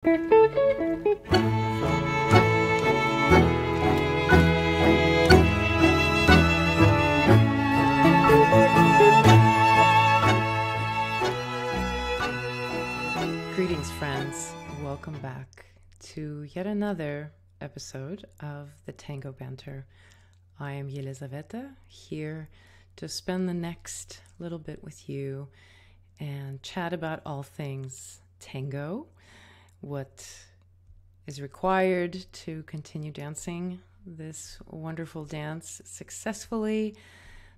Greetings, friends. Welcome back to yet another episode of the Tango Banter. I am Yelizaveta, here to spend the next little bit with you and chat about all things tango, what is required to continue dancing this wonderful dance successfully,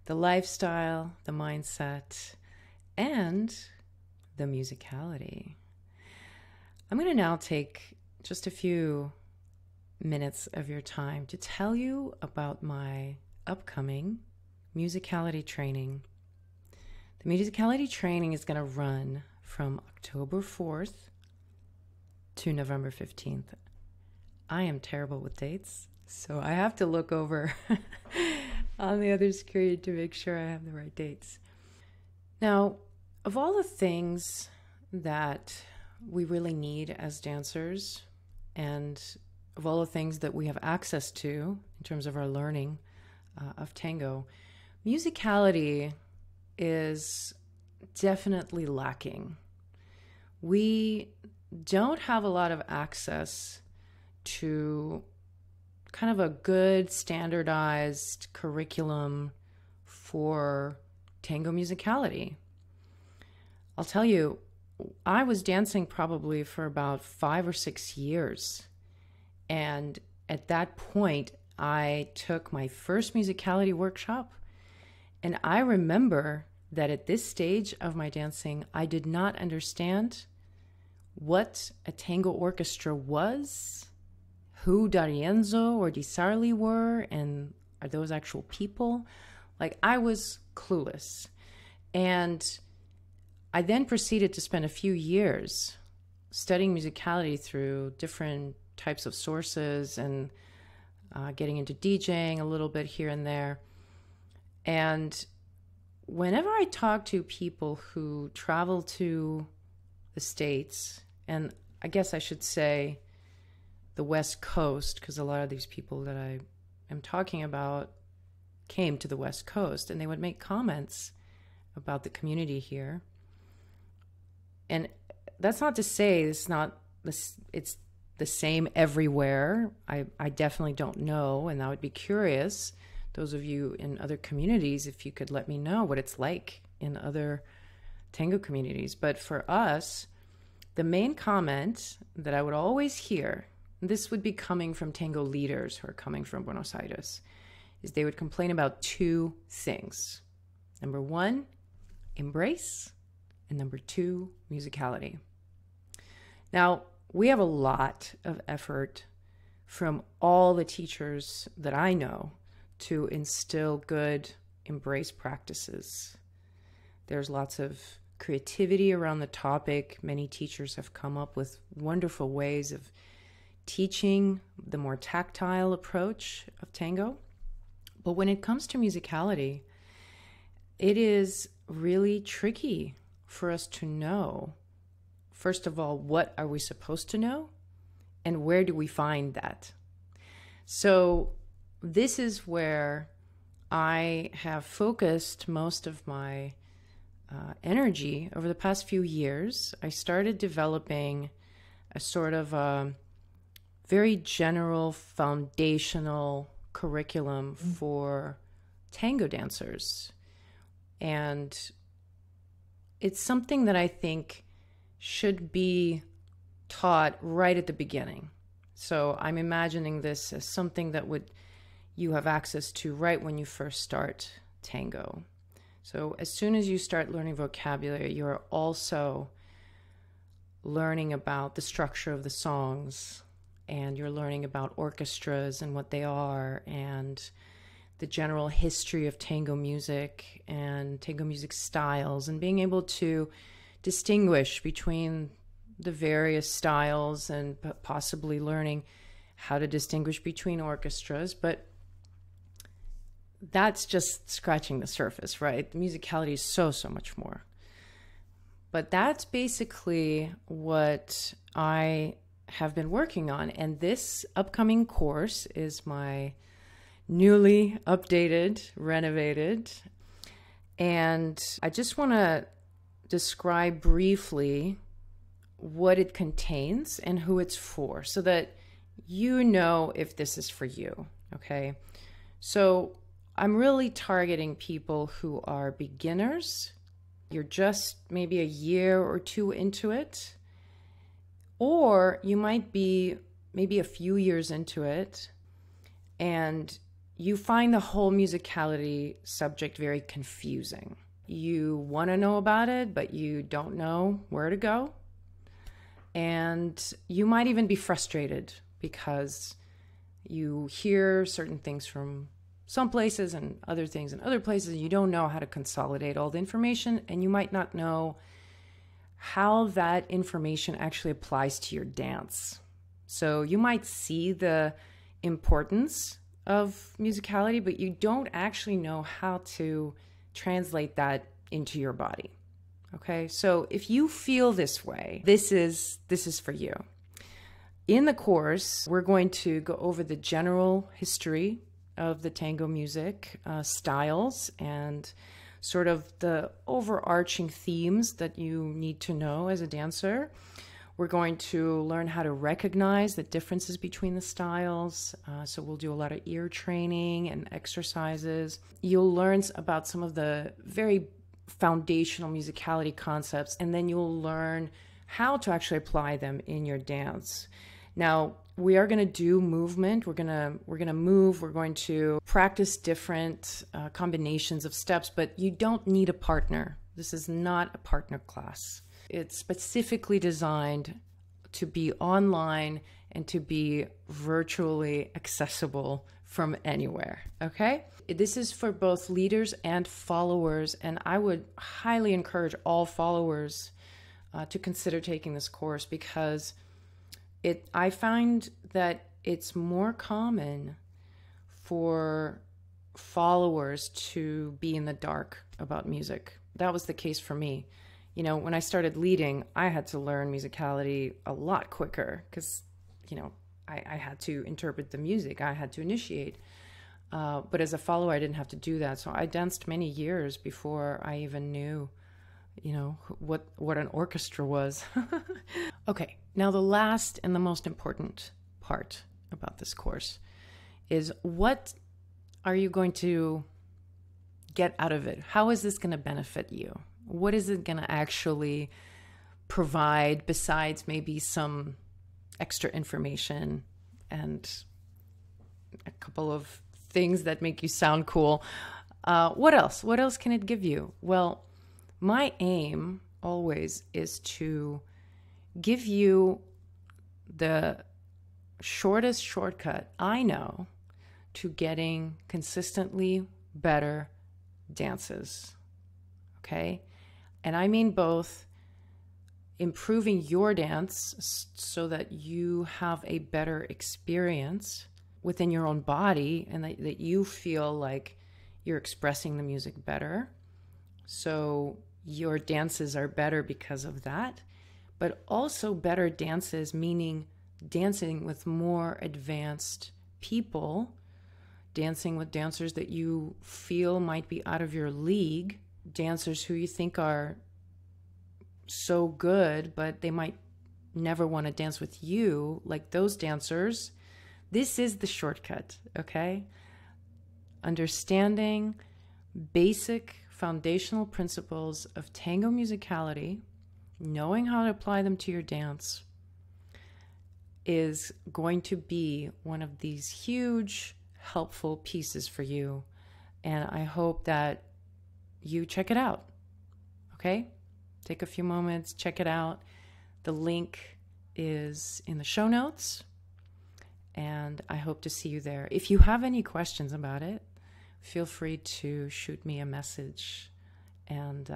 the lifestyle, the mindset, and the musicality. I'm going to now take just a few minutes of your time to tell you about my upcoming musicality training. The musicality training is going to run from October 4th to November 15th. I am terrible with dates, so I have to look over on the other screen to make sure I have the right dates. Now, of all the things that we really need as dancers, and of all the things that we have access to in terms of our learning of tango, musicality is definitely lacking. We don't have a lot of access to kind of a good standardized curriculum for tango musicality. I'll tell you, I was dancing probably for about 5 or 6 years. And at that point, I took my first musicality workshop. And I remember that at this stage of my dancing, I did not understand what a tango orchestra was, who D'Arienzo or Di Sarli were, and are those actual people? Like, I was clueless. And I then proceeded to spend a few years studying musicality through different types of sources and getting into DJing a little bit here and there. And whenever I talk to people who travel to the States, and I guess I should say the West Coast, because a lot of these people that I am talking about came to the West Coast, and they would make comments about the community here. And that's not to say it's the same everywhere. I definitely don't know, and I would be curious, those of you in other communities, if you could let me know what it's like in other tango communities. But for us, the main comment that I would always hear, this would be coming from tango leaders who are coming from Buenos Aires, is they would complain about two things. Number one, embrace. And number two, musicality. Now, we have a lot of effort from all the teachers that I know to instill good embrace practices. There's lots of creativity around the topic. Many teachers have come up with wonderful ways of teaching the more tactile approach of tango. But when it comes to musicality, it is really tricky for us to know, first of all, what are we supposed to know and where do we find that? So this is where I have focused most of my energy over the past few years. I started developing a sort of a very general foundational curriculum for tango dancers. And it's something that I think should be taught right at the beginning. So I'm imagining this as something that you have access to right when you first start tango. So as soon as you start learning vocabulary, you're also learning about the structure of the songs, and you're learning about orchestras and what they are, and the general history of tango music and tango music styles, and being able to distinguish between the various styles, and possibly learning how to distinguish between orchestras. But that's just scratching the surface, right? The musicality is so much more. But that's basically what I have been working on. And this upcoming course is my newly updated, renovated. And I just want to describe briefly what it contains and who it's for so that you know if this is for you, okay? So I'm really targeting people who are beginners. You're just maybe a year or two into it, or you might be maybe a few years into it and you find the whole musicality subject very confusing. You want to know about it, but you don't know where to go. And you might even be frustrated because you hear certain things from some places and other things in other places, and you don't know how to consolidate all the information, and you might not know how that information actually applies to your dance. So you might see the importance of musicality, but you don't actually know how to translate that into your body. Okay, so if you feel this way, this is for you. In the course, we're going to go over the general history of the tango music, styles, and sort of the overarching themes that you need to know as a dancer. We're going to learn how to recognize the differences between the styles. So we'll do a lot of ear training and exercises. You'll learn about some of the very foundational musicality concepts, and then you'll learn how to actually apply them in your dance. Now, we are going to do movement. We're going to move. We're going to practice different combinations of steps, but you don't need a partner. This is not a partner class. It's specifically designed to be online and to be virtually accessible from anywhere, okay? This is for both leaders and followers, and I would highly encourage all followers to consider taking this course because I find that it's more common for followers to be in the dark about music. That was the case for me. You know, when I started leading, I had to learn musicality a lot quicker because, you know, I had to interpret the music. I had to initiate. But as a follower, I didn't have to do that. So I danced many years before I even knew, you know, what an orchestra was. Okay, now the last and the most important part about this course is what are you going to get out of it? How is this going to benefit you? What is it going to actually provide besides maybe some extra information and a couple of things that make you sound cool? What else? What else can it give you? Well, my aim always is to give you the shortest shortcut I know to getting consistently better dances. Okay? And I mean both improving your dance so that you have a better experience within your own body and that you feel like you're expressing the music better. So your dances are better because of that, but also better dances, meaning dancing with more advanced people, dancing with dancers that you feel might be out of your league, dancers who you think are so good, but they might never want to dance with you, like those dancers. This is the shortcut, okay? Understanding basic foundational principles of tango musicality, knowing how to apply them to your dance, is going to be one of these huge, helpful pieces for you. And I hope that you check it out, okay? Take a few moments, check it out. The link is in the show notes, and I hope to see you there. If you have any questions about it, feel free to shoot me a message, and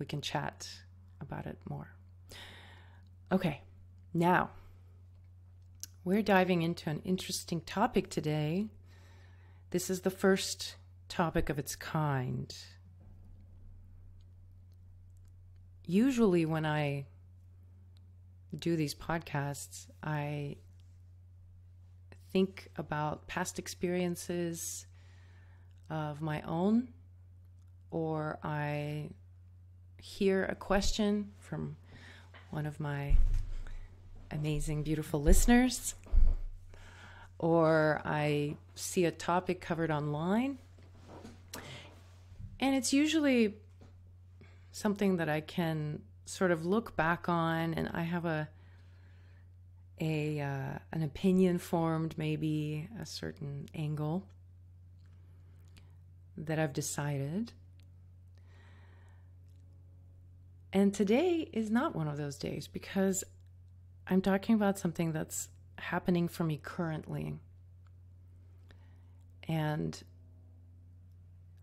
we can chat about it more. Okay, now we're diving into an interesting topic today. This is the first topic of its kind. Usually when I do these podcasts, I think about past experiences of my own, or I hear a question from one of my amazing, beautiful listeners, or I see a topic covered online. And it's usually something that I can sort of look back on, and I have an opinion formed, maybe a certain angle that I've decided. And today is not one of those days, because I'm talking about something that's happening for me currently. And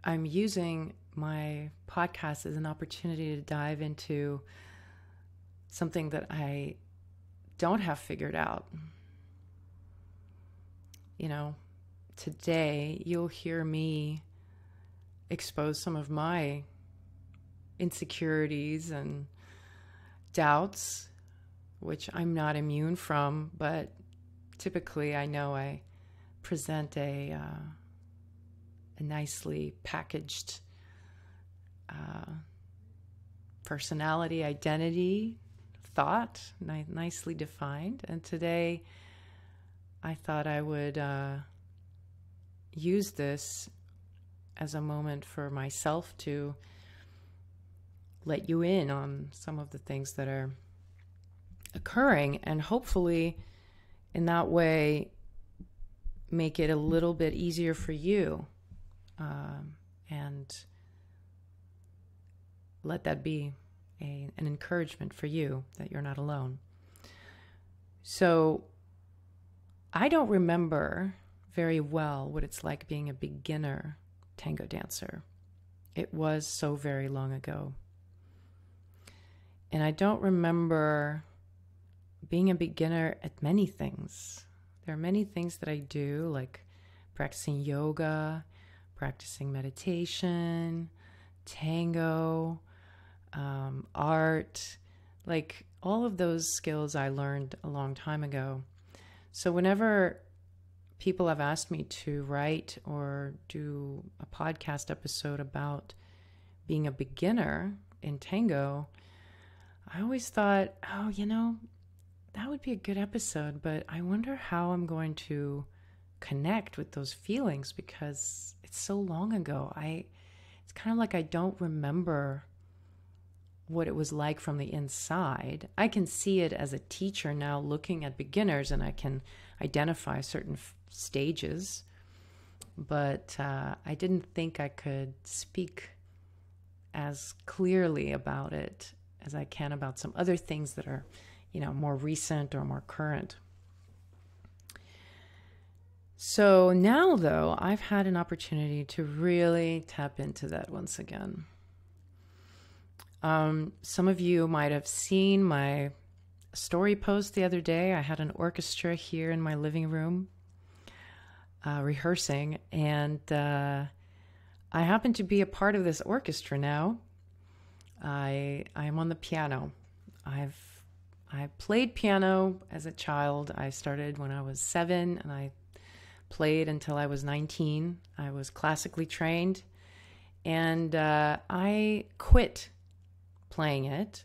I'm using my podcast as an opportunity to dive into something that I don't have figured out. You know, today you'll hear me expose some of my insecurities and doubts, which I'm not immune from, but typically I know I present a nicely packaged personality, identity, thought, nicely defined. And today I thought I would use this as a moment for myself to let you in on some of the things that are occurring, and hopefully in that way make it a little bit easier for you, and let that be an encouragement for you that you're not alone. So I don't remember very well what it's like being a beginner tango dancer. It was so very long ago. And I don't remember being a beginner at many things. There are many things that I do, like practicing yoga, practicing meditation, tango, art, like all of those skills I learned a long time ago. So whenever people have asked me to write or do a podcast episode about being a beginner in tango, I always thought, oh, that would be a good episode, but I wonder how I'm going to connect with those feelings, because it's so long ago. It's kind of like I don't remember what it was like from the inside. I can see it as a teacher now looking at beginners, and I can identify certain stages, but I didn't think I could speak as clearly about it as I can about some other things that are, more recent or more current. So now, though, I've had an opportunity to really tap into that once again. Some of you might have seen my story post the other day. I had an orchestra here in my living room rehearsing, and I happen to be a part of this orchestra now. I am on the piano. I played piano as a child. I started when I was 7, and I played until I was 19. I was classically trained, and I quit playing it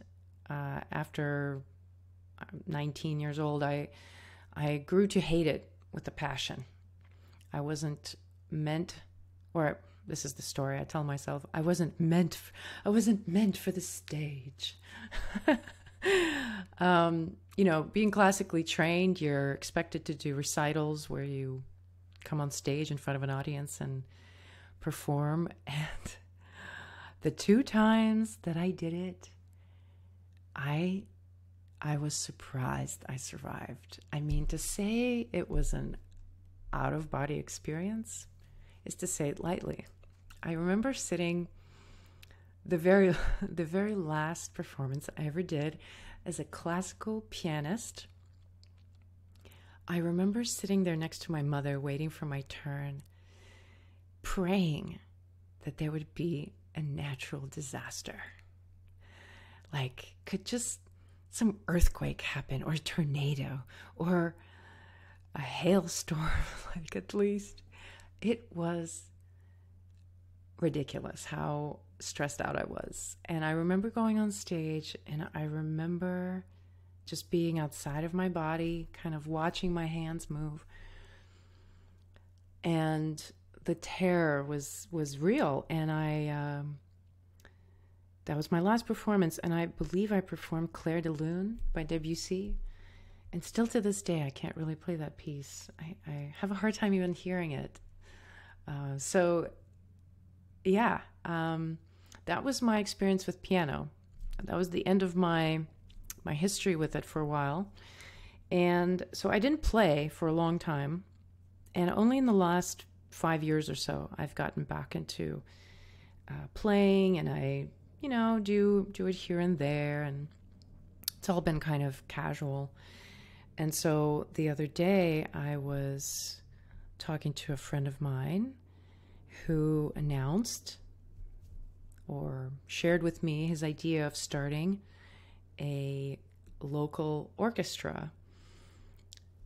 after 19 years old. I grew to hate it with a passion. I wasn't meant, or this is the story I tell myself, I wasn't meant for the stage. Being classically trained, you're expected to do recitals where you come on stage in front of an audience and perform. And the 2 times that I did it, I was surprised I survived. I mean, to say it was an out-of-body experience is to say it lightly. I remember sitting the very last performance I ever did as a classical pianist. I remember sitting there next to my mother, waiting for my turn, praying that there would be a natural disaster. Like, could just some earthquake happen, or a tornado, or a hailstorm, like, at least. It was ridiculous how stressed out I was. And I remember going on stage, and I remember just being outside of my body, kind of watching my hands move. And the terror was real. And that was my last performance. And I believe I performed Clair de Lune by Debussy. And still to this day, I can't really play that piece. I have a hard time even hearing it. That was my experience with piano. That was the end of my history with it for a while. And so I didn't play for a long time. And only in the last 5 years or so, I've gotten back into playing, and I, do it here and there. And it's all been kind of casual. And so the other day, I was talking to a friend of mine who announced or shared with me his idea of starting a local orchestra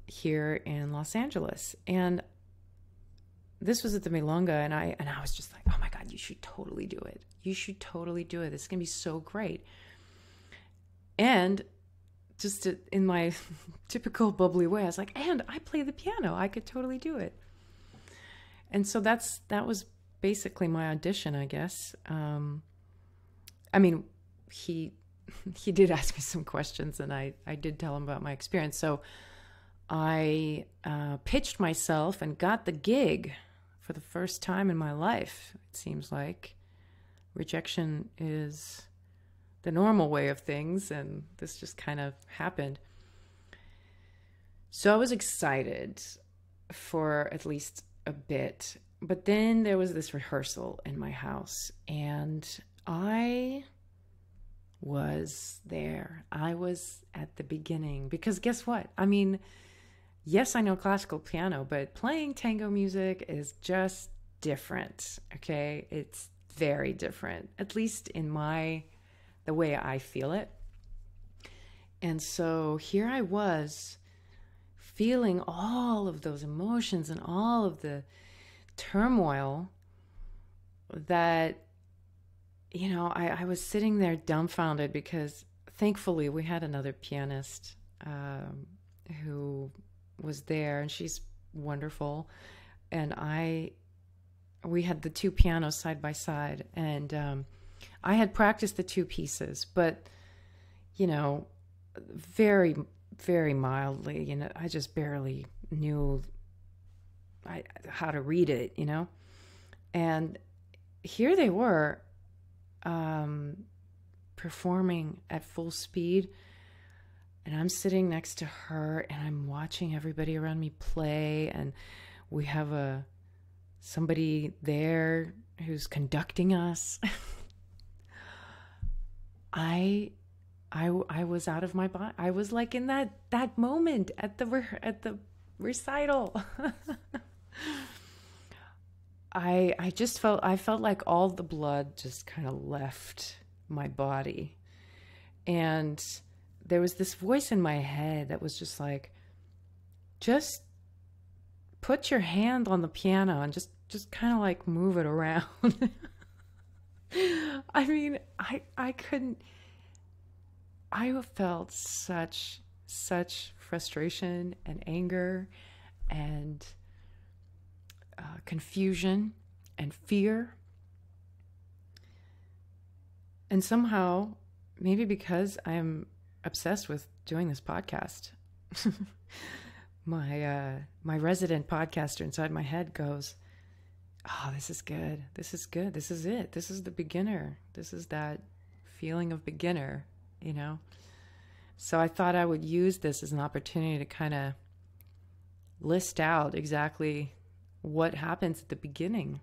here in Los Angeles. And this was at the Milonga, and I was just like, oh my God, you should totally do it. You should totally do it. It's going to be so great. And just in my typical bubbly way, I was like, and I play the piano. I could totally do it. And so that was basically my audition, I guess. He did ask me some questions, and I did tell him about my experience. So I pitched myself and got the gig for the first time in my life. It seems like rejection is the normal way of things, and this just kind of happened. So I was excited for at least a bit, but then there was this rehearsal in my house, and I was there. I was at the beginning, because guess what? Yes, I know classical piano, but playing tango music is just different, okay? It's very different, at least in the way I feel it. And so here I was, feeling all of those emotions and all of the turmoil that, I was sitting there dumbfounded, because thankfully we had another pianist who was there, and she's wonderful. And we had the two pianos side by side, and I had practiced the two pieces, but, very, very mildly, I just barely knew how to read it, and here they were, performing at full speed, and I'm sitting next to her, and I'm watching everybody around me play, and we have somebody there who's conducting us. I was out of my body. I was like in that moment at the recital. I felt like all the blood just kind of left my body, and there was this voice in my head that was just like, just put your hand on the piano and just kind of like move it around. I couldn't. I felt such frustration and anger and confusion and fear. And somehow, maybe because I'm obsessed with doing this podcast, my resident podcaster inside my head goes, oh, this is good. This is good. This is it. This is the beginner. This is that feeling of beginner, So I thought I would use this as an opportunity to kind of list out exactly what happens at the beginning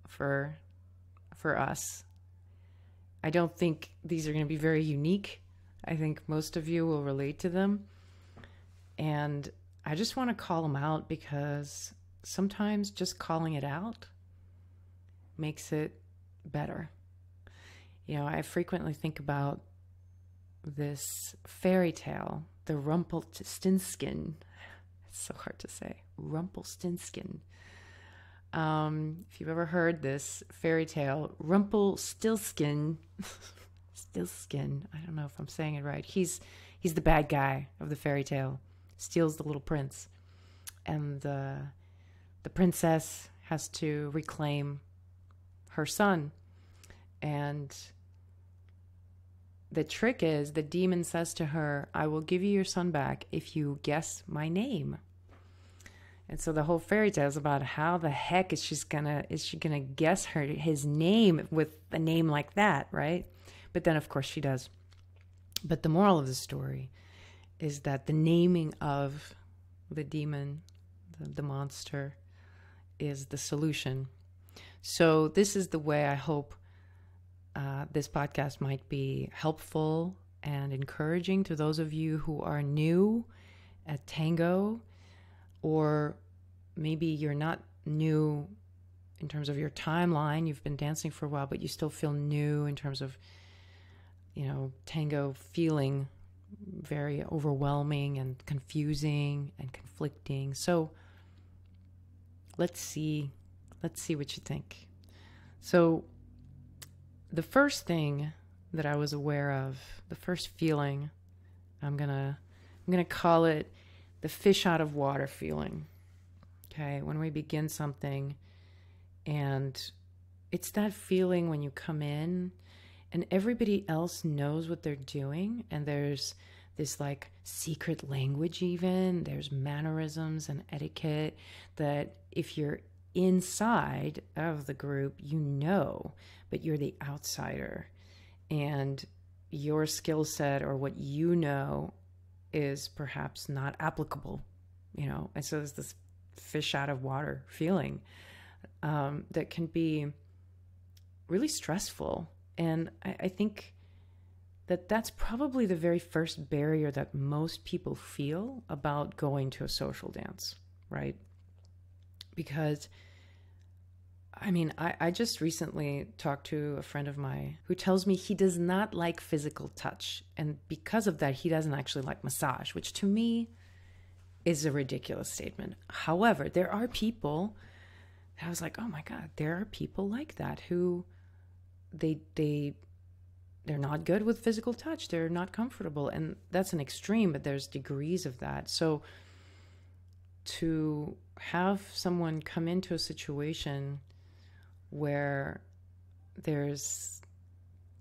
for us. I don't think these are going to be very unique. I think most of you will relate to them. And I just want to call them out, because sometimes just calling it out makes it better. I frequently think about this fairy tale, the Rumpelstiltskin. It's so hard to say. Rumpelstiltskin. If you've ever heard this fairy tale, Rumpelstiltskin, Stiltskin, I don't know if I'm saying it right. He's the bad guy of the fairy tale, steals the little prince, and the princess has to reclaim her son. And the trick is, the demon says to her, "I will give you your son back if you guess my name." And so the whole fairy tale is about how the heck is she gonna guess his name with a name like that, right? But then of course she does. But the moral of the story is that the naming of the demon, the monster, is the solution. So this is the way I hope this podcast might be helpful and encouraging to those of you who are new at tango, or maybe you're not new in terms of your timeline. You've been dancing for a while, but you still feel new in terms of, tango feeling very overwhelming and confusing and conflicting. So let's see what you think. So the first thing that I was aware of, the first feeling, I'm gonna call it the fish out of water feeling. Okay, when we begin something, and it's that feeling when you come in and everybody else knows what they're doing, and there's this like secret language, even there's mannerisms and etiquette that if you're inside of the group, but you're the outsider, and your skill set or what you know is perhaps not applicable, and so there's this fish out of water feeling that can be really stressful. And I think that that's probably the very first barrier that most people feel about going to a social dance, right? Because I just recently talked to a friend of mine who tells me he does not like physical touch. And because of that, he doesn't actually like massage, which to me is a ridiculous statement. However, there are people, I was like, oh my God, there are people like that who they're not good with physical touch. They're not comfortable. And that's an extreme, but there's degrees of that. So to have someone come into a situation where there's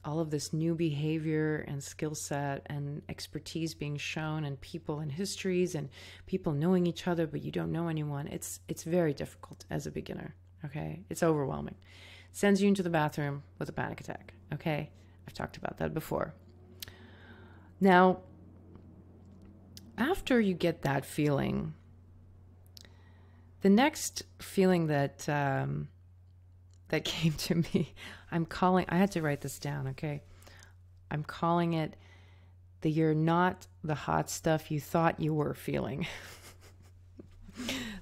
all of this new behavior and skill set and expertise being shown, and people and histories and people knowing each other, but you don't know anyone, it's very difficult as a beginner, okay? It's overwhelming. Sends you into the bathroom with a panic attack, okay? I've talked about that before. Now, after you get that feeling, the next feeling that came to me, I had to write this down, okay? I'm calling it the "you're not the hot stuff you thought you were" feeling.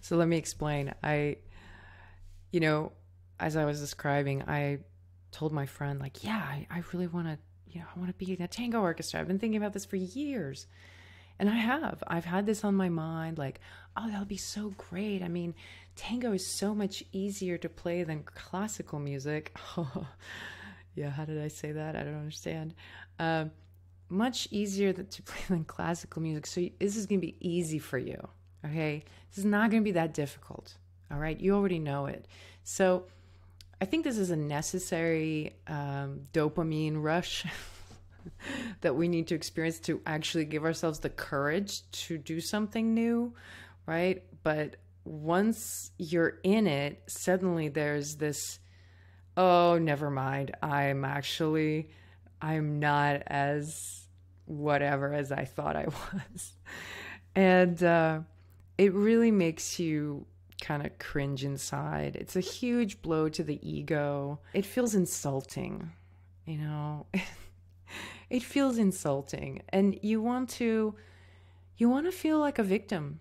So let me explain. As I was describing, I told my friend, like, yeah, I really want to, I want to be in a tango orchestra. I've been thinking about this for years. And I've had this on my mind, like, oh, that'll be so great. Tango is so much easier to play than classical music. Yeah, how did I say that? I don't understand. Much easier to play than classical music. So this is going to be easy for you, okay? This is not going to be that difficult, all right? You already know it. So I think this is a necessary dopamine rush that we need to experience to actually give ourselves the courage to do something new, right? But once you're in it, suddenly there's this, oh, never mind. I'm not as whatever as I thought I was. And it really makes you kind of cringe inside. It's a huge blow to the ego. It feels insulting, It feels insulting, and you want to feel like a victim.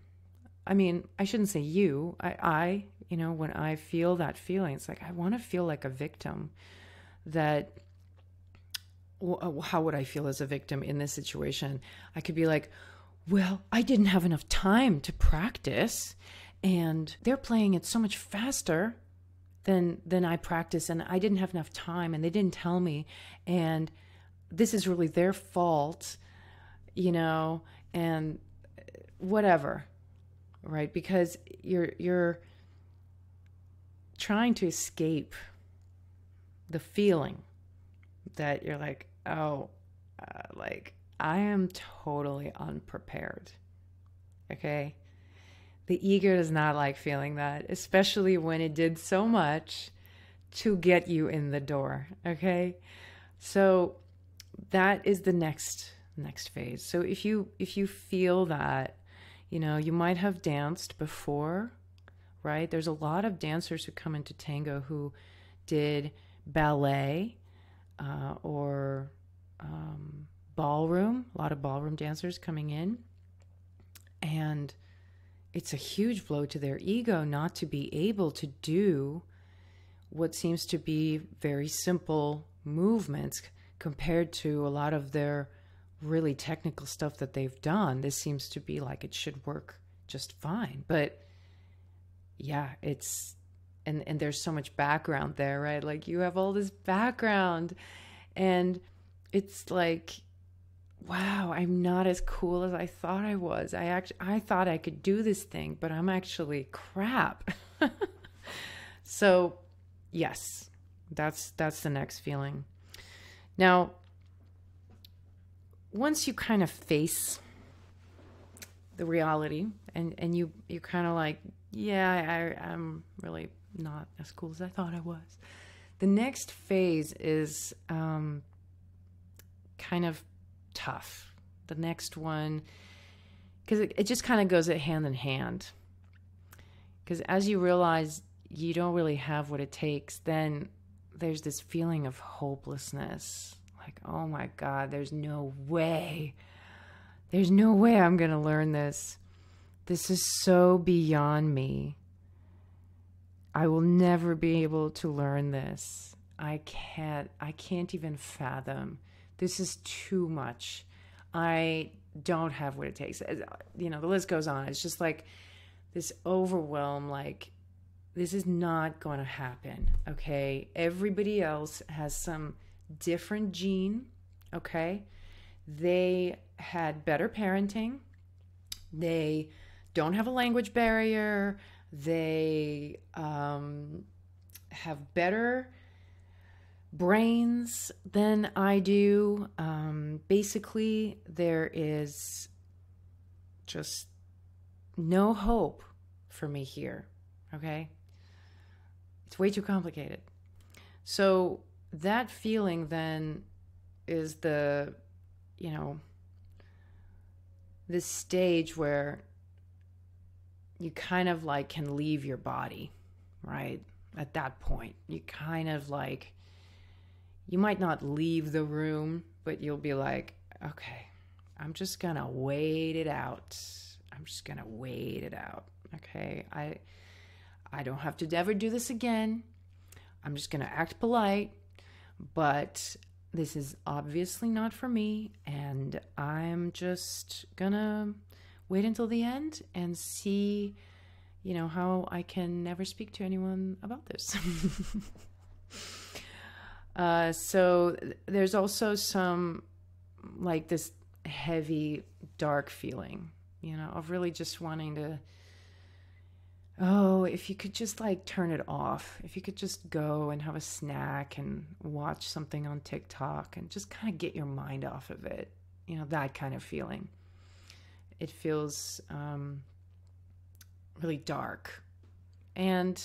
I shouldn't say you. I when I feel that feeling, it's like I want to feel like a victim. That how would I feel as a victim in this situation? I could be like, well, I didn't have enough time to practice, and they're playing it so much faster than I practice, and I didn't have enough time, and they didn't tell me, and this is really their fault, and whatever, right? Because you're trying to escape the feeling that you're like, oh, like I am totally unprepared. Okay. The ego does not like feeling that, especially when it did so much to get you in the door. Okay. So that is the next phase. So if you feel that, you might have danced before, right? There's a lot of dancers who come into tango who did ballet, or ballroom, a lot of ballroom dancers coming in. And it's a huge blow to their ego not to be able to do what seems to be very simple movements compared to a lot of their really technical stuff that they've done. This seems to be like it should work just fine. But yeah, it's... And there's so much background there, right? Like you have all this background, and it's like, wow, I'm not as cool as I thought I was. I thought I could do this thing, but I'm actually crap. So yes, that's the next feeling. Now, once you kind of face the reality and you kind of like, yeah, I'm really not as cool as I thought I was. The next phase is kind of tough. The next one, because it just kind of goes hand in hand. Because as you realize you don't really have what it takes, then there's this feeling of hopelessness. Like, oh my God, there's no way. There's no way I'm going to learn this. This is so beyond me. I will never be able to learn this. I can't even fathom. This is too much. I don't have what it takes. The list goes on. It's just like this overwhelm, like, this is not going to happen, okay? Everybody else has some different gene, okay? They had better parenting. They don't have a language barrier. They have better brains than I do. Basically, there is just no hope for me here, okay? It's way too complicated. So that feeling then is this stage where you kind of like can leave your body, right? At that point, you kind of like, you might not leave the room, but you'll be like, okay, I'm just going to wait it out. Okay. I don't have to ever do this again. I'm just going to act polite, but this is obviously not for me. And I'm just going to wait until the end and see, how I can never speak to anyone about this. So there's also some, like, this heavy, dark feeling, of really just wanting to, if you could just like turn it off, if you could just go and have a snack and watch something on TikTok and just kind of get your mind off of it, that kind of feeling. It feels really dark, and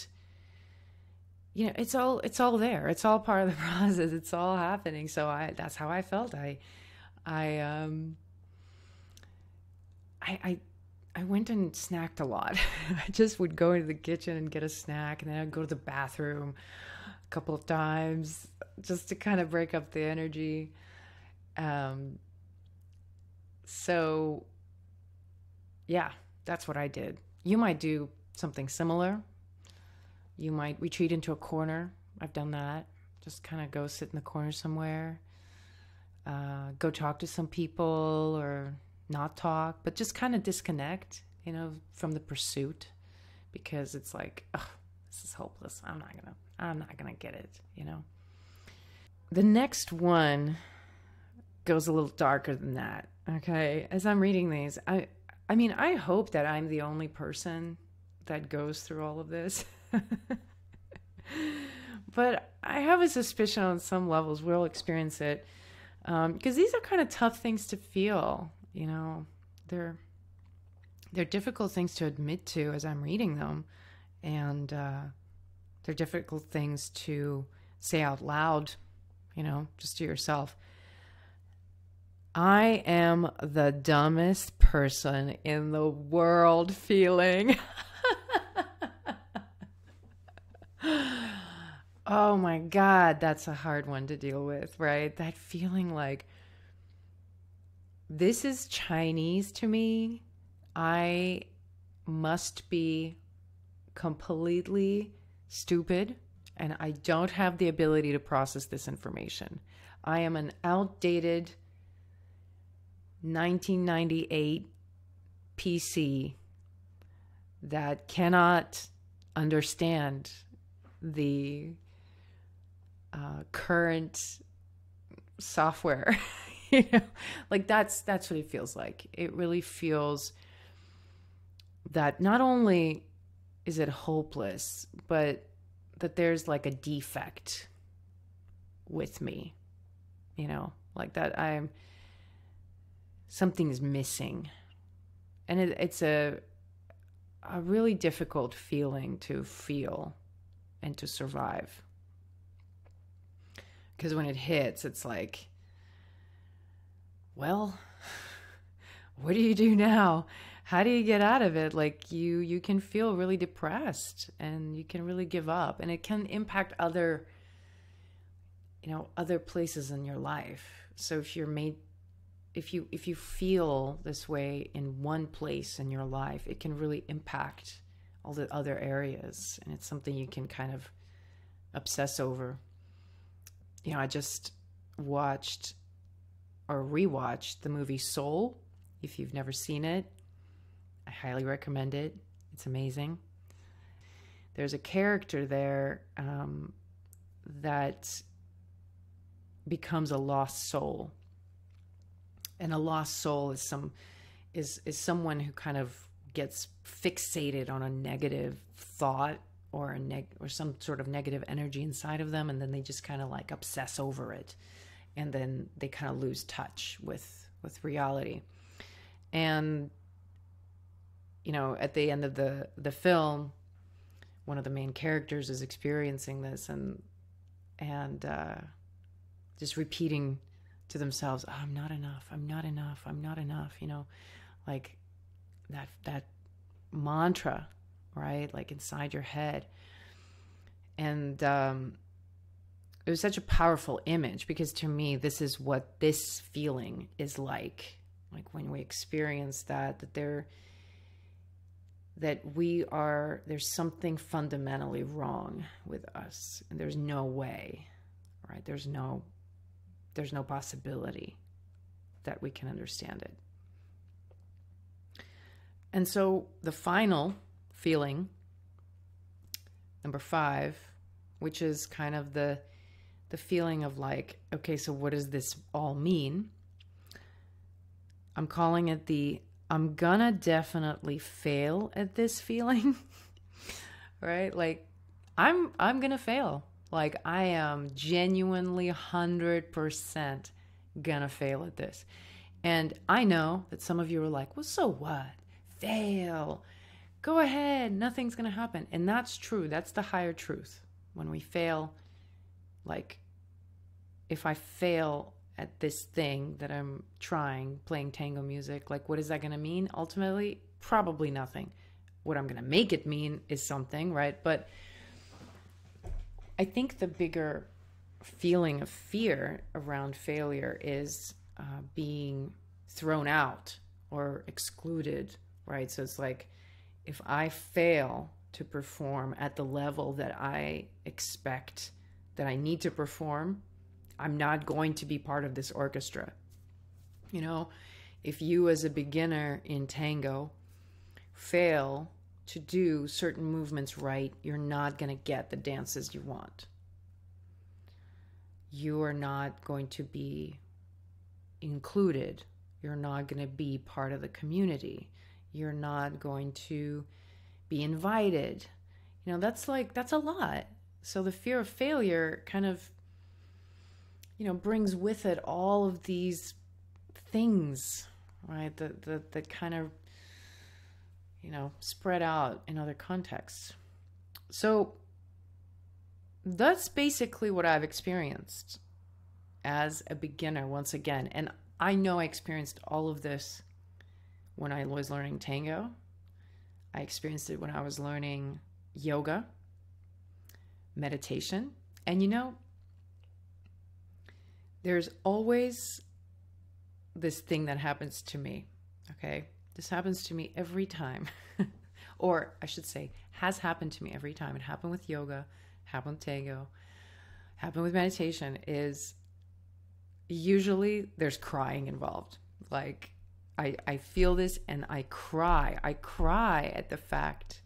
it's all there. It's all part of the process. It's all happening. So that's how I felt. I went and snacked a lot. I just would go into the kitchen and get a snack, and then I'd go to the bathroom a couple of times just to kind of break up the energy. So yeah, that's what I did. You might do something similar. You might retreat into a corner. I've done that. Just kind of go sit in the corner somewhere. go talk to some people or not talk, but just kind of disconnect, from the pursuit, because it's like, oh, this is hopeless. I'm not gonna get it. The next one goes a little darker than that. Okay, as I'm reading these, I mean, I hope that I'm the only person that goes through all of this. But I have a suspicion on some levels we'll experience it, because these are kind of tough things to feel. They're difficult things to admit to as I'm reading them, and they're difficult things to say out loud, just to yourself. I am the dumbest person in the world feeling. Oh my God, that's a hard one to deal with, right? That feeling like this is Chinese to me. I must be completely stupid, and I don't have the ability to process this information. I am an outdated 1998 PC that cannot understand the current software. Like that's what it feels like. It really feels that not only is it hopeless, but that there's like a defect with me, like that something's missing. And it's a really difficult feeling to feel and to survive. Because when it hits, it's like, well, what do you do now? How do you get out of it? Like you can feel really depressed, and you can really give up, and it can impact other places in your life. So if you feel this way in one place in your life, it can really impact all the other areas, and it's something you can kind of obsess over. I just watched or rewatched the movie Soul. If you've never seen it, I highly recommend it. It's amazing. There's a character there that becomes a lost soul. And a lost soul is someone who kind of gets fixated on a negative thought or some sort of negative energy inside of them, and then they just kind of like obsess over it, and then they kind of lose touch with reality. And at the end of the film, one of the main characters is experiencing this and just repeating to themselves, oh, I'm not enough, I'm not enough, I'm not enough, like that mantra, right? Like inside your head. And it was such a powerful image, because to me, this is what this feeling is like when we experience that there's something fundamentally wrong with us, and there's no way, right? There's no possibility that we can understand it. And so the final feeling, number 5, which is kind of the feeling of like, okay, so what does this all mean? I'm calling it I'm gonna definitely fail at this feeling. Right? Like I'm gonna fail. Like I am genuinely 100% gonna fail at this. And I know that some of you are like, well, so what? Fail. Go ahead. Nothing's gonna happen. And that's true. That's the higher truth. When we fail, like if I fail at this thing that I'm trying, playing tango music, like what is that gonna mean? Ultimately, probably nothing. What I'm gonna make it mean is something, right? But I think the bigger feeling of fear around failure is being thrown out or excluded, right? So it's like, if I fail to perform at the level that I expect that I need to perform, I'm not going to be part of this orchestra. You know, if you as a beginner in tango fail to do certain movements right, you're not going to get the dances you want. You are not going to be included. You're not going to be part of the community. You're not going to be invited. You know, that's a lot. So the fear of failure kind of, brings with it all of these things, right? That kind of, spread out in other contexts. So that's basically what I've experienced as a beginner once again. And I know I experienced all of this when I was learning tango. I experienced it when I was learning yoga, meditation. And there's always this thing that happens to me, okay? This happens to me every time. Or I should say, has happened to me every time. It happened with yoga, happened with tango, happened with meditation, is usually there's crying involved. Like, I feel this and I cry. I cry at the fact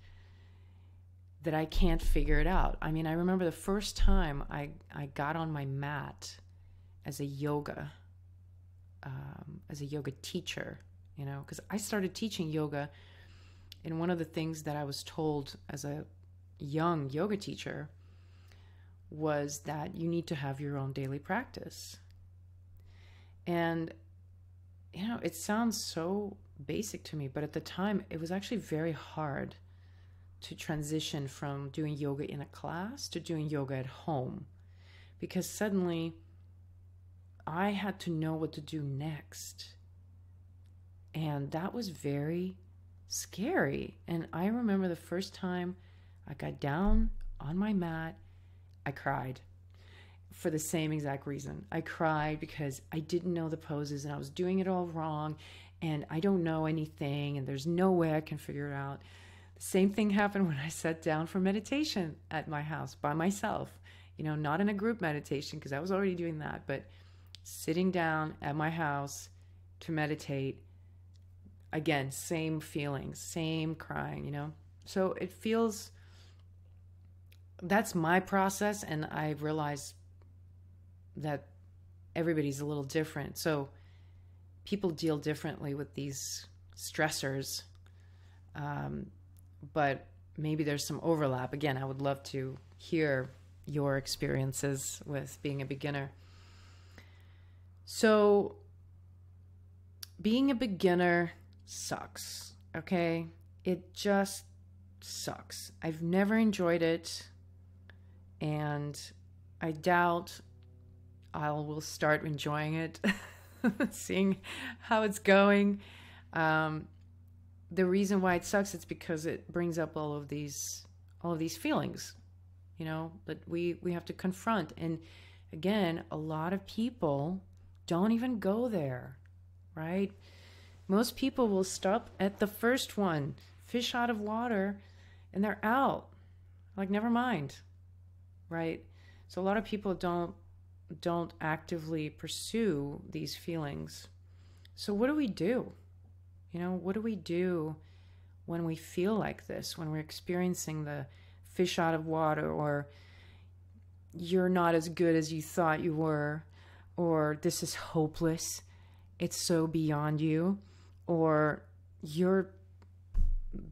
that I can't figure it out. I mean, I remember the first time I got on my mat as a yoga teacher, because I started teaching yoga. And one of the things that I was told as a young yoga teacher was that you need to have your own daily practice. And, it sounds so basic to me, but at the time it was actually very hard to transition from doing yoga in a class to doing yoga at home, because suddenly I had to know what to do next. And that was very scary. And I remember the first time I got down on my mat, I cried for the same exact reason. I cried because I didn't know the poses and I was doing it all wrong and I don't know anything and there's no way I can figure it out. The same thing happened when I sat down for meditation at my house by myself, not in a group meditation because I was already doing that, but sitting down at my house to meditate. Again, same feelings, same crying, So it feels, that's my process, and I realize that everybody's a little different. So people deal differently with these stressors, but maybe there's some overlap. Again, I would love to hear your experiences with being a beginner. So being a beginner sucks, okay? It just sucks. I've never enjoyed it, and I doubt I will start enjoying it, seeing how it's going. The reason why it sucks is because it brings up all of these feelings, that we have to confront. And again, a lot of people don't even go there, right? Most people will stop at the first one, fish out of water, and they're out. Like, never mind, right? So a lot of people don't actively pursue these feelings. So what do we do? What do we do when we feel like this, when we're experiencing the fish out of water, or you're not as good as you thought you were, or this is hopeless, it's so beyond you, or you're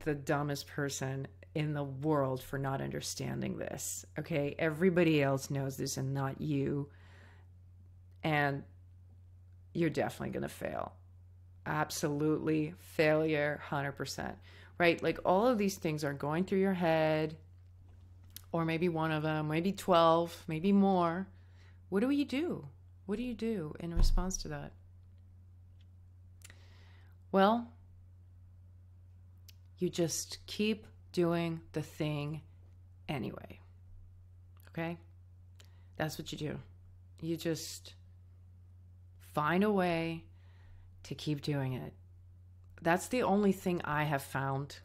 the dumbest person in the world for not understanding this, okay? Everybody else knows this and not you, and you're definitely going to fail. Absolutely, failure, 100%, right? Like, all of these things are going through your head, or maybe one of them, maybe 12, maybe more. What do you do? What do you do in response to that? Well, you just keep doing the thing anyway, okay? That's what you do. You just find a way to keep doing it. That's the only thing I have found.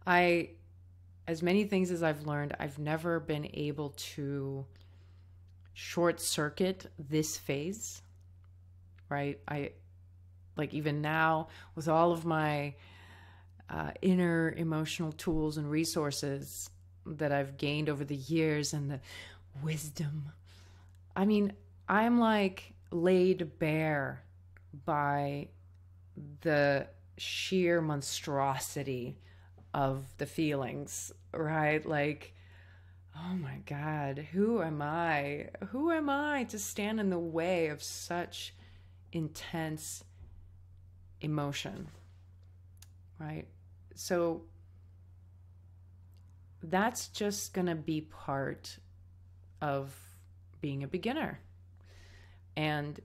As many things as I've learned, I've never been able to short circuit this phase, right? I like even now with all of my inner emotional tools and resources that I've gained over the years and the wisdom. I mean, I'm like laid bare by the sheer monstrosity of the feelings, right? Like, oh my God, who am I? Who am I to stand in the way of such intense emotion, right? So that's just going to be part of being a beginner. And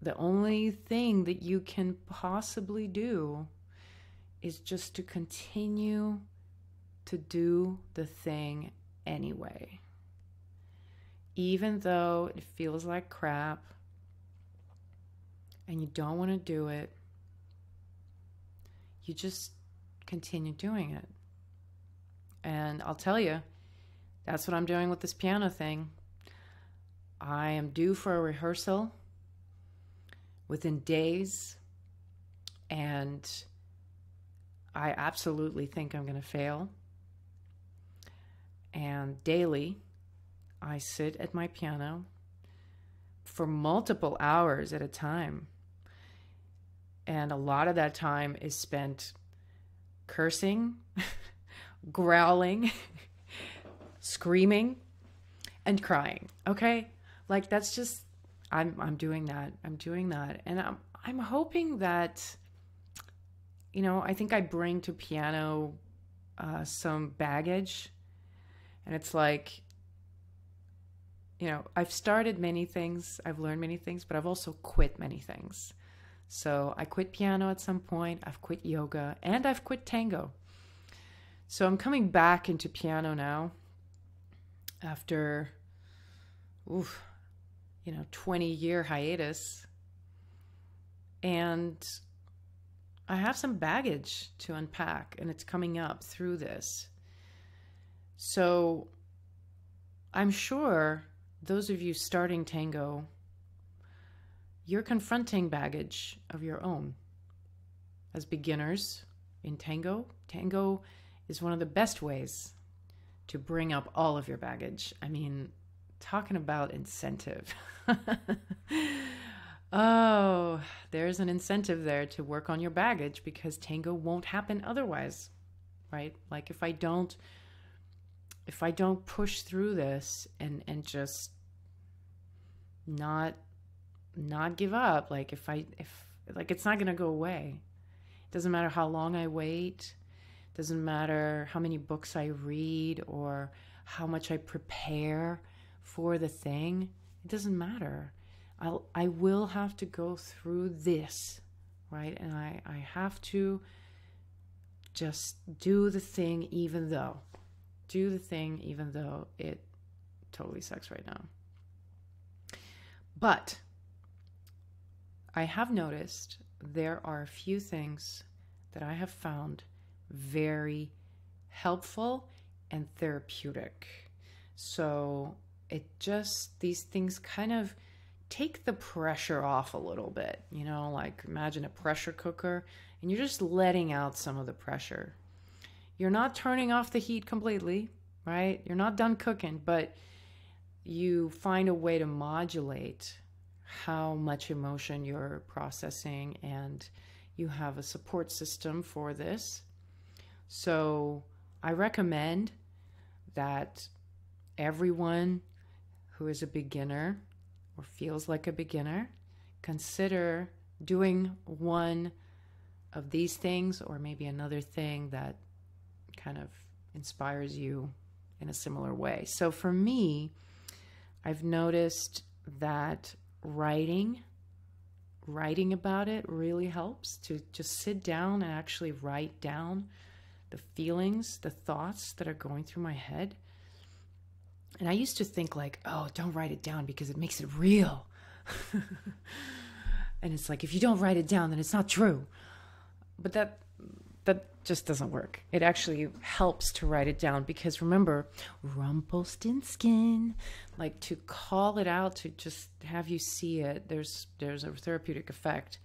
the only thing that you can possibly do is just to continue to do the thing anyway. Even though it feels like crap and you don't want to do it, you just continue doing it. And I'll tell you, that's what I'm doing with this piano thing. I am due for a rehearsal within days, and I absolutely think I'm going to fail. And daily, I sit at my piano for multiple hours at a time. And a lot of that time is spent cursing, growling, screaming, and crying. Okay? Like that's just I'm doing that. And I'm hoping that, you know, I think I bring to piano some baggage. And it's like, you know, I've started many things, I've learned many things, but I've also quit many things. So I quit piano at some point, I've quit yoga, and I've quit tango. So I'm coming back into piano now after, 20-year hiatus. And I have some baggage to unpack, and it's coming up through this. So I'm sure those of you starting tango, you're confronting baggage of your own. As beginners in tango, tango is one of the best ways to bring up all of your baggage. I mean, talking about incentive. Oh, there's an incentive there to work on your baggage because tango won't happen otherwise, right? Like if I don't push through this and just not give up, like if it's not going to go away. It doesn't matter how long I wait. It doesn't matter how many books I read or how much I prepare for the thing. It doesn't matter. I will have to go through this, right? And I have to just do the thing even though it totally sucks right now. But I have noticed there are a few things that I have found very helpful and therapeutic. So these things kind of take the pressure off a little bit, like imagine a pressure cooker and you're just letting out some of the pressure. You're not turning off the heat completely, right? You're not done cooking, but you find a way to modulate how much emotion you're processing, and you have a support system for this. So I recommend that everyone who is a beginner or feels like a beginner consider doing one of these things or maybe another thing that kind of inspires you in a similar way. So for me, I've noticed that writing about it really helps, to just sit down and actually write down the feelings, the thoughts that are going through my head. And I used to think like, oh, don't write it down because it makes it real. And it's like, if you don't write it down, then it's not true. But that just doesn't work. It actually helps to write it down, because remember, Rumpelstiltskin, like to call it out, to just have you see it, there's a therapeutic effect.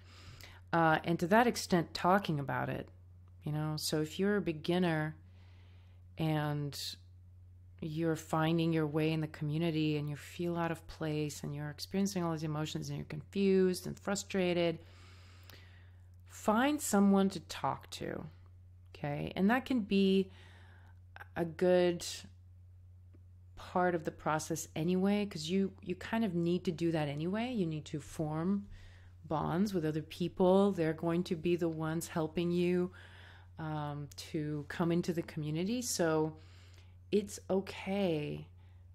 And to that extent, talking about it, so if you're a beginner and you're finding your way in the community and you feel out of place and you're experiencing all these emotions and you're confused and frustrated, find someone to talk to, okay? And that can be a good part of the process anyway, because you kind of need to do that anyway. You need to form bonds with other people. They're going to be the ones helping you to come into the community. So it's okay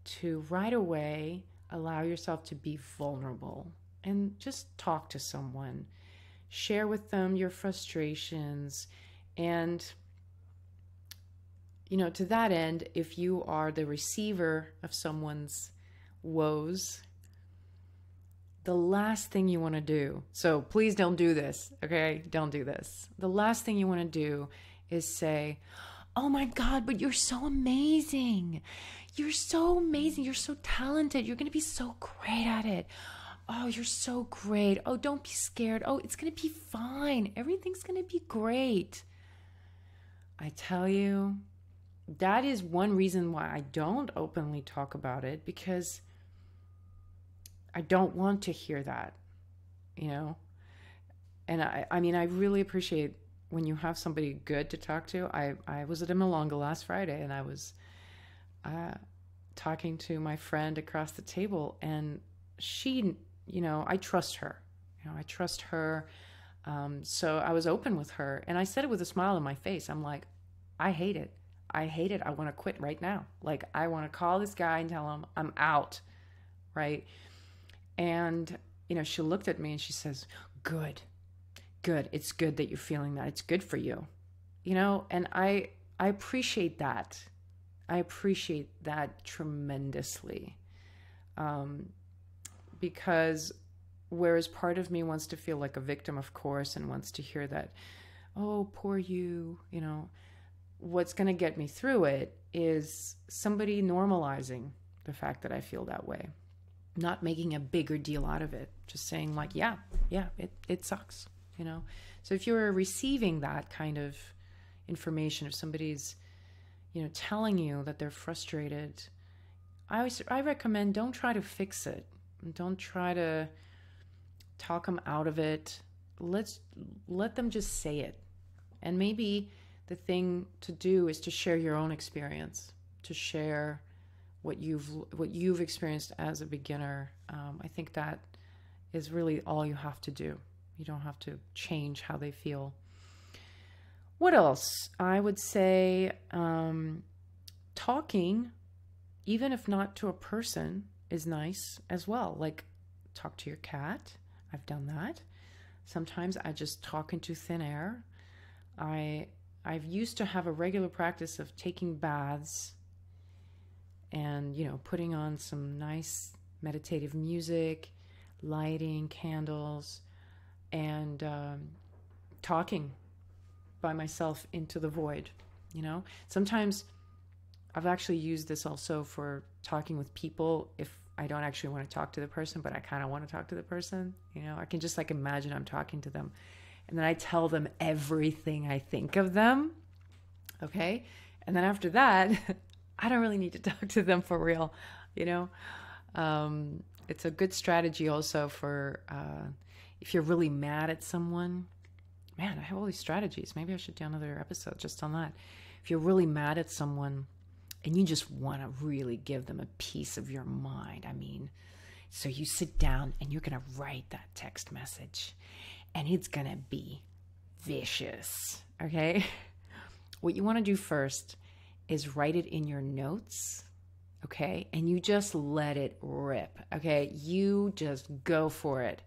to right away allow yourself to be vulnerable and just talk to someone. Share with them your frustrations. And, to that end, if you are the receiver of someone's woes, the last thing you want to do, so please don't do this, okay? Don't do this. The last thing you want to do is say, oh my God, but you're so amazing. You're so amazing. You're so talented. You're going to be so great at it. Oh, you're so great. Oh, don't be scared. Oh, it's going to be fine. Everything's going to be great. I tell you, that is one reason why I don't openly talk about it, because I don't want to hear that, And I mean, I really appreciate when you have somebody good to talk to. I was at a Milonga last Friday, and I was talking to my friend across the table, and she, I trust her. I trust her. So I was open with her, and I said it with a smile on my face. I'm like, I hate it. I hate it. I want to quit right now. Like, I want to call this guy and tell him I'm out, right? And, she looked at me and she says, good. It's good that you're feeling that. It's good for you, and I appreciate that. I appreciate that tremendously. Because whereas part of me wants to feel like a victim, of course, and wants to hear that, oh, poor you, what's going to get me through it is somebody normalizing the fact that I feel that way, not making a bigger deal out of it, just saying like, yeah, it sucks, So if you're receiving that kind of information, if somebody's, telling you that they're frustrated, I recommend don't try to fix it. Don't try to talk them out of it. Let them just say it. And maybe the thing to do is to share your own experience, to share what you've experienced as a beginner. I think that is really all you have to do. You don't have to change how they feel. What else? I would say talking, even if not to a person, is nice as well. Like, talk to your cat. I've done that. Sometimes I just talk into thin air. I've used to have a regular practice of taking baths and, putting on some nice meditative music, lighting candles, and talking by myself into the void, Sometimes I've actually used this also for talking with people if I don't actually want to talk to the person, but I kind of want to talk to the person, I can just like imagine I'm talking to them. And then I tell them everything I think of them, okay? And then after that, I don't really need to talk to them for real, It's a good strategy also for if you're really mad at someone. Man, I have all these strategies. Maybe I should do another episode just on that. If you're really mad at someone and you just want to really give them a piece of your mind, so you sit down and you're going to write that text message. And it's going to be vicious, okay? What you want to do first is write it in your notes, okay? And you just let it rip, okay? You just go for it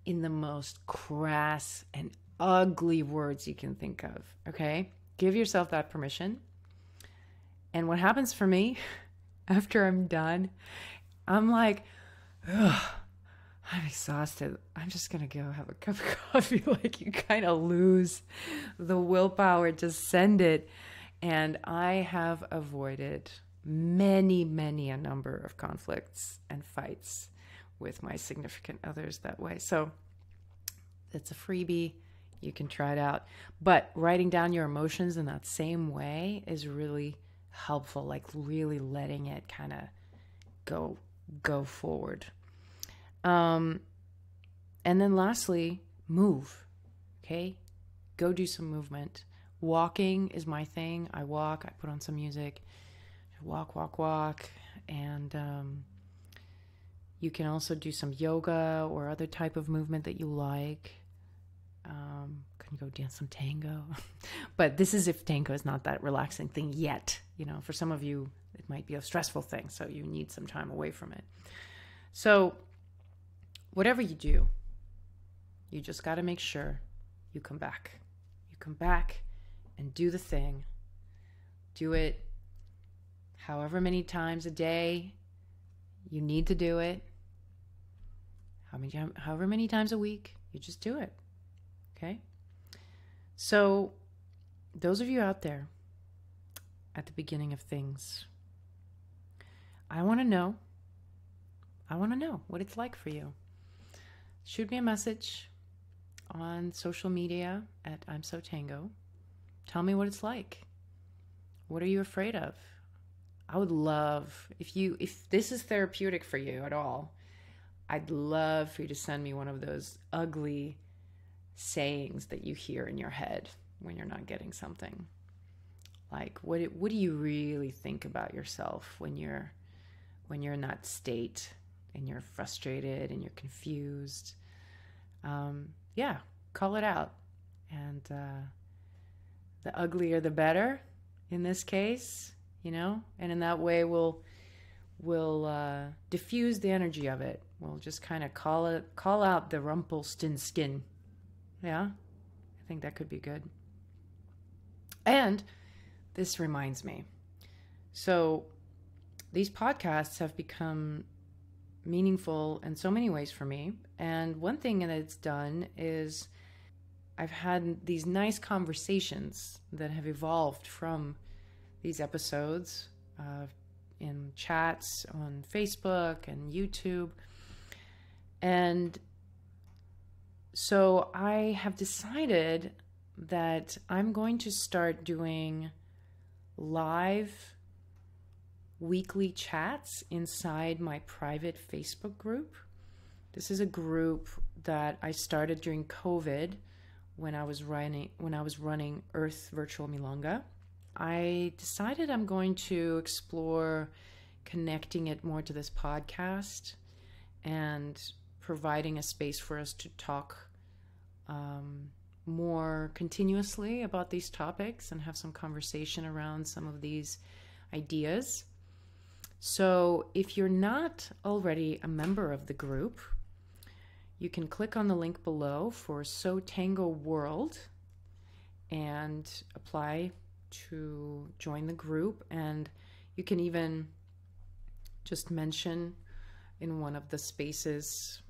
in the most crass and ugly words you can think of, okay? Give yourself that permission. And what happens for me after I'm done, I'm like, ugh, I'm exhausted. I'm just going to go have a cup of coffee. Like, you kind of lose the willpower to send it. And I have avoided many a number of conflicts and fights with my significant others that way. So it's a freebie. You can try it out. But writing down your emotions in that same way is really helpful, like really letting it kind of go forward. And then lastly, move. Okay? Go do some movement. Walking is my thing. I walk, I put on some music, walk. And you can also do some yoga or other type of movement that you like. Can go dance some tango. But this is if tango is not that relaxing thing yet. You know, for some of you, it might be a stressful thing, so you need some time away from it. So whatever you do, you just got to make sure you come back. You come back and do the thing. Do it however many times a day you need to do it. However many times a week, you just do it. Okay? So those of you out there at the beginning of things, I want to know what it's like for you. Shoot me a message on social media at I'm So Tango. Tell me what it's like. What are you afraid of? I would love, if this is therapeutic for you at all, I'd love for you to send me one of those ugly sayings that you hear in your head when you're not getting something. Like, what do you really think about yourself when you're in that state and you're frustrated and you're confused? Yeah, call it out. And the uglier the better in this case, you know, and in that way we'll diffuse the energy of it. We'll just kind of call out the Rumpelstiltskin. Yeah, I think that could be good. And this reminds me. So these podcasts have become meaningful in so many ways for me. And one thing that it's done is I've had these nice conversations that have evolved from these episodes in chats on Facebook and YouTube. And so I have decided that I'm going to start doing live weekly chats inside my private Facebook group. This is a group that I started during COVID when I was running Earth Virtual Milonga. I decided I'm going to explore connecting it more to this podcast and providing a space for us to talk more continuously about these topics and have some conversation around some of these ideas. So if you're not already a member of the group, you can click on the link below for So Tango World and apply to join the group. And you can even just mention in one of the spaces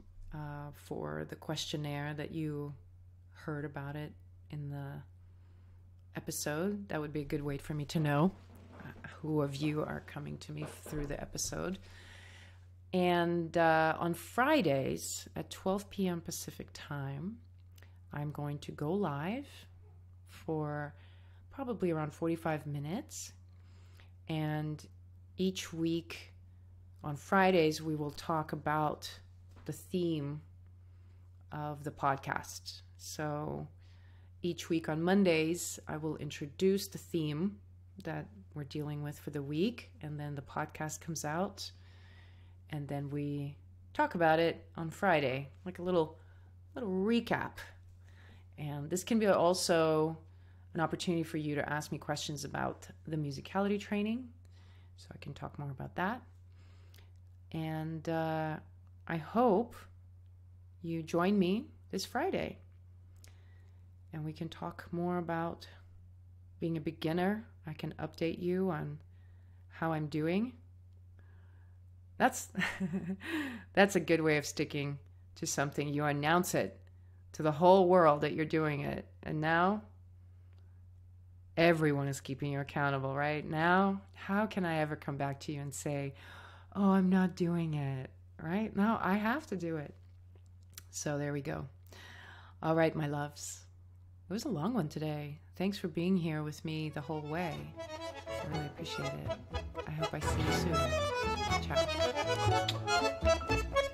for the questionnaire that you heard about it in the episode. That would be a good way for me to know who of you are coming to me through the episode. And on Fridays at 12 p.m. Pacific time, I'm going to go live for probably around 45 minutes. And each week on Fridays, we will talk about the theme of the podcast. So each week on Mondays, I will introduce the theme that we're dealing with for the week, and then the podcast comes out, and then we talk about it on Friday, like a little recap. And this can be also an opportunity for you to ask me questions about the musicality training, so I can talk more about that. And I hope you join me this Friday, and we can talk more about being a beginner. I can update you on how I'm doing. That's a good way of sticking to something, you announce it to the whole world that you're doing it. And now everyone is keeping you accountable, right? Now, how can I ever come back to you and say, oh, I'm not doing it, right? No, I have to do it. So there we go. All right, my loves. It was a long one today. Thanks for being here with me the whole way. I really appreciate it. I hope I see you soon. Ciao.